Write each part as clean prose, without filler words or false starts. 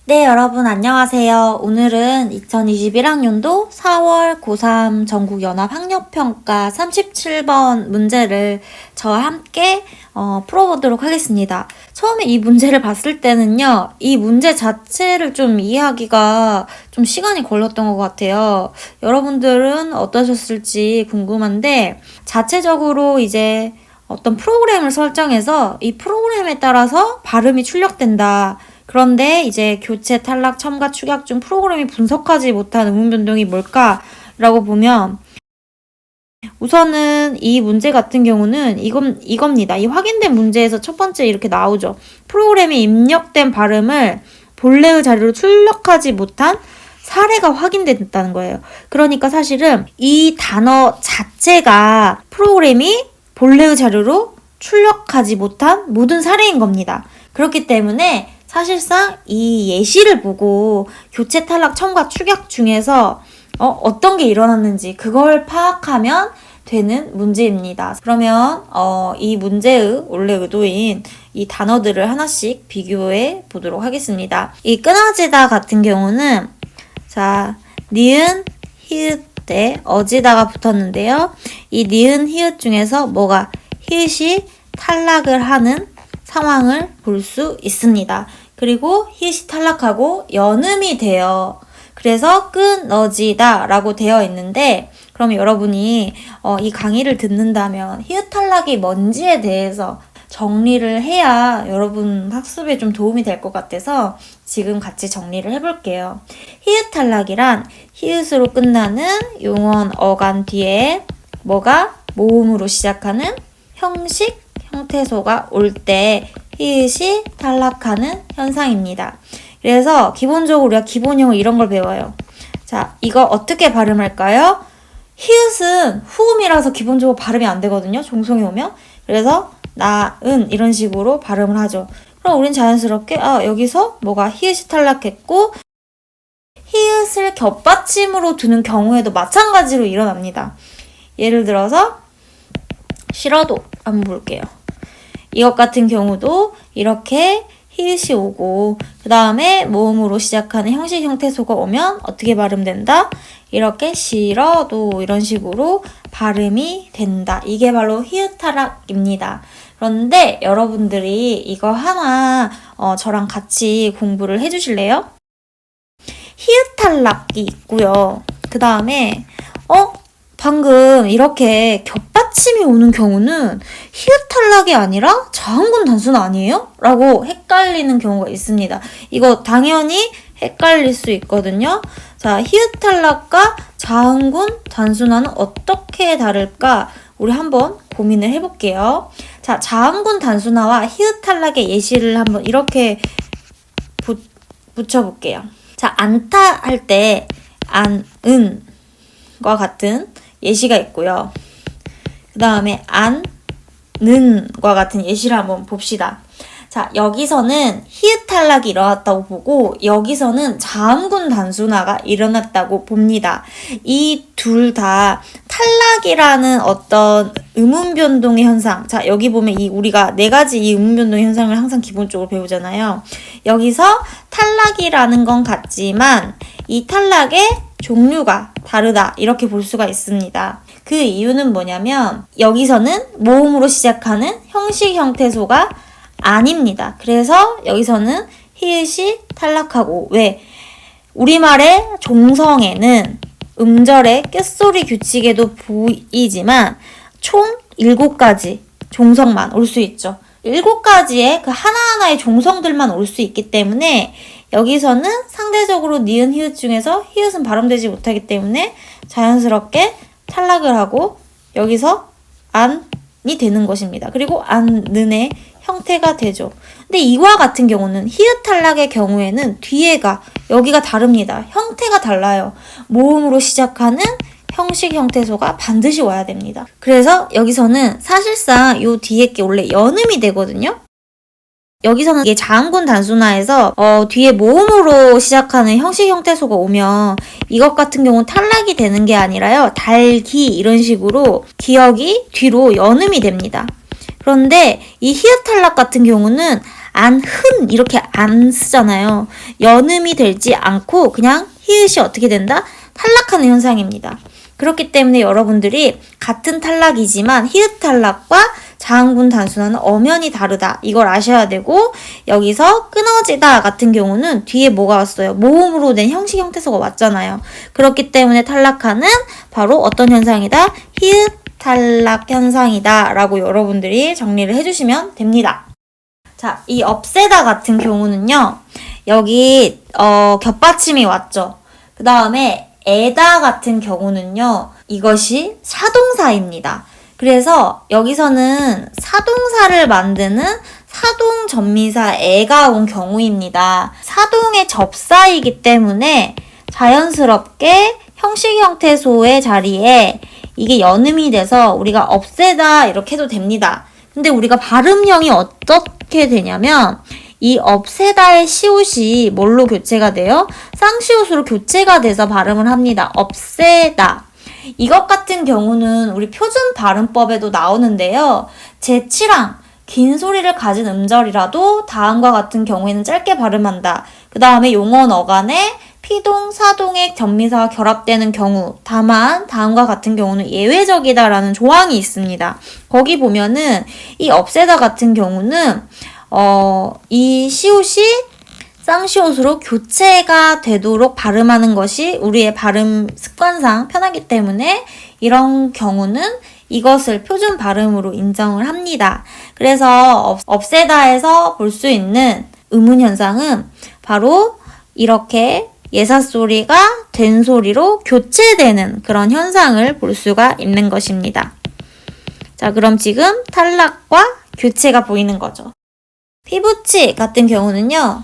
네, 여러분 안녕하세요. 오늘은 2021학년도 4월 고3 전국연합학력평가 37번 문제를 저와 함께 풀어보도록 하겠습니다. 처음에 이 문제를 봤을 때는요, 이 문제 자체를 좀 이해하기가 좀 시간이 걸렸던 것 같아요. 여러분들은 어떠셨을지 궁금한데, 자체적으로 이제 어떤 프로그램을 설정해서 이 프로그램에 따라서 발음이 출력된다. 그런데 이제 교체, 탈락, 첨가, 축약 중 프로그램이 분석하지 못한 음운 변동이 뭘까라고 보면 우선은 이 문제 같은 경우는 이겁니다. 이 확인된 문제에서 첫 번째 이렇게 나오죠. 프로그램에 입력된 발음을 본래의 자료로 출력하지 못한 사례가 확인됐다는 거예요. 그러니까 사실은 이 단어 자체가 프로그램이 본래의 자료로 출력하지 못한 모든 사례인 겁니다. 그렇기 때문에 사실상 이 예시를 보고 교체, 탈락, 첨가, 축약 중에서 어떤 게 일어났는지 그걸 파악하면 되는 문제입니다. 그러면 이 문제의 원래 의도인 이 단어들을 하나씩 비교해 보도록 하겠습니다. 이 끊어지다 같은 경우는 자, 니은, 히읗 때 어지다가 붙었는데요. 이 니은, 히읗 중에서 뭐가 히읗이 탈락을 하는 상황을 볼 수 있습니다. 그리고 히읗이 탈락하고 연음이 돼요. 그래서 끊어지다 라고 되어 있는데 그럼 여러분이 이 강의를 듣는다면 히읗 탈락이 뭔지에 대해서 정리를 해야 여러분 학습에 좀 도움이 될 것 같아서 지금 같이 정리를 해볼게요. 히읗 탈락이란 히읗으로 끝나는 용언, 어간 뒤에 뭐가 모음으로 시작하는 형식, 형태소가 올 때 히읗이 탈락하는 현상입니다. 그래서 기본적으로 우리가 기본형을 이런 걸 배워요. 자, 이거 어떻게 발음할까요? 히읗은 후음이라서 기본적으로 발음이 안 되거든요. 종성이 오면. 그래서 나은 이런 식으로 발음을 하죠. 그럼 우린 자연스럽게 여기서 뭐가 히읗이 탈락했고 히읗을 겹받침으로 두는 경우에도 마찬가지로 일어납니다. 예를 들어서 싫어도 한번 볼게요. 이것 같은 경우도 이렇게 히읗이 오고 그 다음에 모음으로 시작하는 형식 형태소가 오면 어떻게 발음된다? 이렇게 싫어도 이런 식으로 발음이 된다. 이게 바로 히읗 탈락입니다. 그런데 여러분들이 이거 하나 저랑 같이 공부를 해주실래요? 히읗 탈락이 있고요. 그 다음에 방금 이렇게 겹받침이 오는 경우는 히읗 탈락이 아니라 자음군 단수는 아니에요? 라고 헷갈리는 경우가 있습니다. 이거 당연히 헷갈릴 수 있거든요. 자, 히읗 탈락과 자음군 단순화는 어떻게 다를까? 우리 한번 고민을 해볼게요. 자, 자음군 단순화와 히읗 탈락의 예시를 한번 이렇게 붙여볼게요. 자, 안타 할 때 안은과 같은 예시가 있고요. 그 다음에 는과 같은 예시를 한번 봅시다. 자, 여기서는 히읗 탈락이 일어났다고 보고 여기서는 자음군 단순화가 일어났다고 봅니다. 이 둘 다 탈락이라는 어떤 음운 변동의 현상. 자, 여기 보면 우리가 네 가지 이 음운 변동의 현상을 항상 기본적으로 배우잖아요. 여기서 탈락이라는 건 같지만 이 탈락의 종류가 다르다 이렇게 볼 수가 있습니다. 그 이유는 뭐냐면 여기서는 모음으로 시작하는 형식 형태소가 아닙니다. 그래서 여기서는 히읗이 탈락하고 왜? 우리말의 종성에는 음절의 꾀소리 규칙에도 보이지만 총 7가지 종성만 올 수 있죠. 7가지의 그 하나하나의 종성들만 올 수 있기 때문에 여기서는 상대적으로 니은, 히읗 중에서 히읗은 발음되지 못하기 때문에 자연스럽게 탈락을 하고 여기서 안이 되는 것입니다. 그리고 안는의 형태가 되죠. 근데 이와 같은 경우는 히읗 탈락의 경우에는 뒤에가 여기가 다릅니다. 형태가 달라요. 모음으로 시작하는 형식 형태소가 반드시 와야 됩니다. 그래서 여기서는 사실상 요 뒤에 게 원래 연음이 되거든요. 여기서는 이게 자음군 단순화에서 뒤에 모음으로 시작하는 형식 형태소가 오면 이것 같은 경우는 탈락이 되는 게 아니라요. 달기 이런 식으로 기억이 뒤로 연음이 됩니다. 그런데 이 히읗 탈락 같은 경우는 안흔 이렇게 안 쓰잖아요. 연음이 되지 않고 그냥 히읗이 어떻게 된다? 탈락하는 현상입니다. 그렇기 때문에 여러분들이 같은 탈락이지만 히읗 탈락과 자음군 단순화는 엄연히 다르다. 이걸 아셔야 되고 여기서 끊어지다 같은 경우는 뒤에 뭐가 왔어요? 모음으로 된 형식 형태소가 왔잖아요. 그렇기 때문에 탈락하는 바로 어떤 현상이다? 히읗 탈락 현상이다 라고 여러분들이 정리를 해주시면 됩니다. 자, 이 없애다 같은 경우는요. 여기 겹받침이 왔죠. 그 다음에 애다 같은 경우는요. 이것이 사동사입니다. 그래서 여기서는 사동사를 만드는 사동 전미사 애가 온 경우입니다. 사동의 접사이기 때문에 자연스럽게 형식 형태소의 자리에 이게 연음이 돼서 우리가 없애다 이렇게 해도 됩니다. 근데 우리가 발음형이 어떻게 되냐면 이 없애다의 시옷이 뭘로 교체가 돼요? 쌍시옷으로 교체가 돼서 발음을 합니다. 없애다. 이것 같은 경우는 우리 표준 발음법에도 나오는데요. 제7항 긴 소리를 가진 음절이라도 다음과 같은 경우에는 짧게 발음한다. 그 다음에 용언 어간에 피동, 사동의 전미사가 결합되는 경우 다만 다음과 같은 경우는 예외적이다라는 조항이 있습니다. 거기 보면은 이 없애다 같은 경우는 이 시옷이 쌍시옷으로 교체가 되도록 발음하는 것이 우리의 발음 습관상 편하기 때문에 이런 경우는 이것을 표준 발음으로 인정을 합니다. 그래서 없애다에서 볼 수 있는 의문 현상은 바로 이렇게 예사소리가 된 소리로 교체되는 그런 현상을 볼 수가 있는 것입니다. 자, 그럼 지금 탈락과 교체가 보이는 거죠. 피부치 같은 경우는요.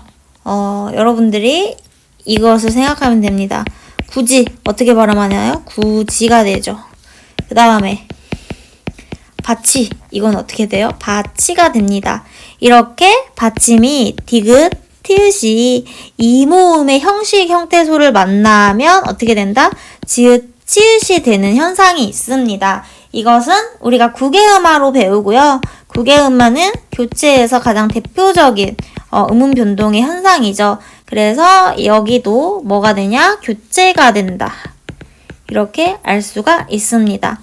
여러분들이 이것을 생각하면 됩니다. 굳이 어떻게 발음하나요? 굳이가 되죠. 그 다음에 받치 이건 어떻게 돼요? 받치가 됩니다. 이렇게 받침이 디귿, 티읕이 이모음의 형식 형태소를 만나면 어떻게 된다? 지읒, 치읓이 되는 현상이 있습니다. 이것은 우리가 구개음화로 배우고요. 구개음화는 교체에서 가장 대표적인 음운 변동의 현상이죠. 그래서 여기도 뭐가 되냐? 교체가 된다. 이렇게 알 수가 있습니다.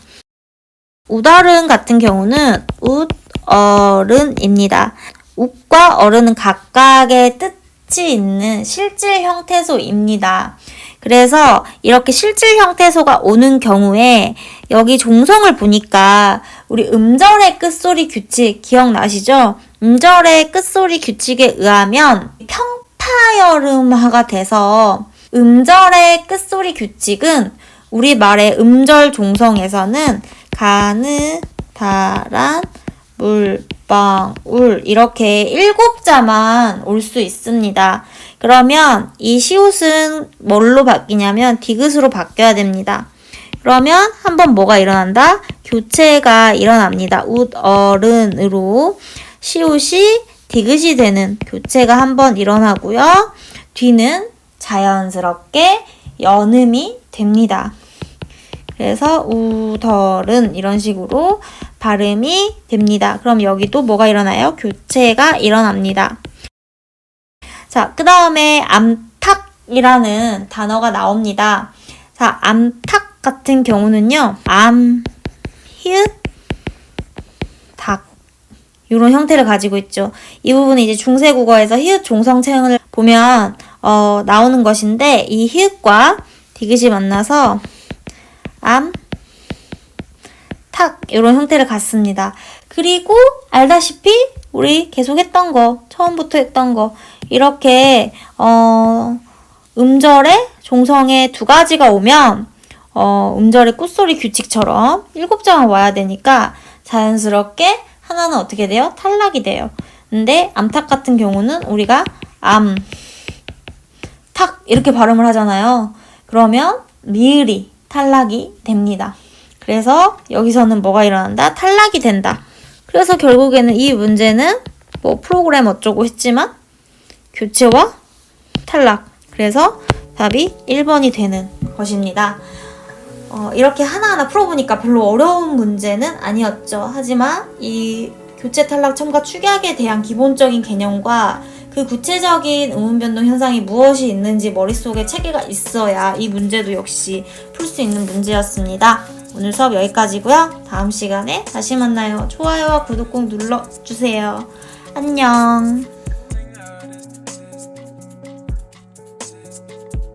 웃어른 같은 경우는 웃어른입니다. 웃과 어른은 각각의 뜻이 있는 실질 형태소입니다. 그래서 이렇게 실질 형태소가 오는 경우에 여기 종성을 보니까 우리 음절의 끝소리 규칙 기억나시죠? 음절의 끝소리 규칙에 의하면 평파열음화가 돼서 음절의 끝소리 규칙은 우리 말의 음절 종성에서는 가느, 다란, 물방울 이렇게 7자만 올 수 있습니다. 그러면 이 시옷은 뭘로 바뀌냐면 디귿으로 바뀌어야 됩니다. 그러면 한번 뭐가 일어난다? 교체가 일어납니다. 웃어른으로 시옷이 디귿이 되는 교체가 한번 일어나고요. 뒤는 자연스럽게 연음이 됩니다. 그래서 우덜은 이런 식으로 발음이 됩니다. 그럼 여기도 뭐가 일어나요? 교체가 일어납니다. 자, 그 다음에 암탉이라는 단어가 나옵니다. 자, 암탉 같은 경우는요. 암, 히읗, 닭 이런 형태를 가지고 있죠. 이 부분은 이제 중세국어에서 히읗 종성체형을 보면 나오는 것인데 이 히읗과 디귿이 만나서 암, 탁 이런 형태를 갖습니다. 그리고 알다시피 우리 계속 했던 거, 처음부터 했던 거 이렇게 음절에 종성에 두 가지가 오면 음절의 끝소리 규칙처럼 7장은 와야 되니까 자연스럽게 하나는 어떻게 돼요? 탈락이 돼요. 근데 암탉 같은 경우는 우리가 암, 탁 이렇게 발음을 하잖아요. 그러면 리을이 탈락이 됩니다. 그래서 여기서는 뭐가 일어난다? 탈락이 된다. 그래서 결국에는 이 문제는 뭐 프로그램 어쩌고 했지만 교체와 탈락. 그래서 답이 1번이 되는 것입니다. 이렇게 하나하나 풀어보니까 별로 어려운 문제는 아니었죠. 하지만 이 교체 탈락 첨가 축약에 대한 기본적인 개념과 그 구체적인 의문변동 현상이 무엇이 있는지 머릿속에 체계가 있어야 이 문제도 역시 풀 수 있는 문제였습니다. 오늘 수업 여기까지고요. 다음 시간에 다시 만나요. 좋아요와 구독 꼭 눌러주세요. 안녕.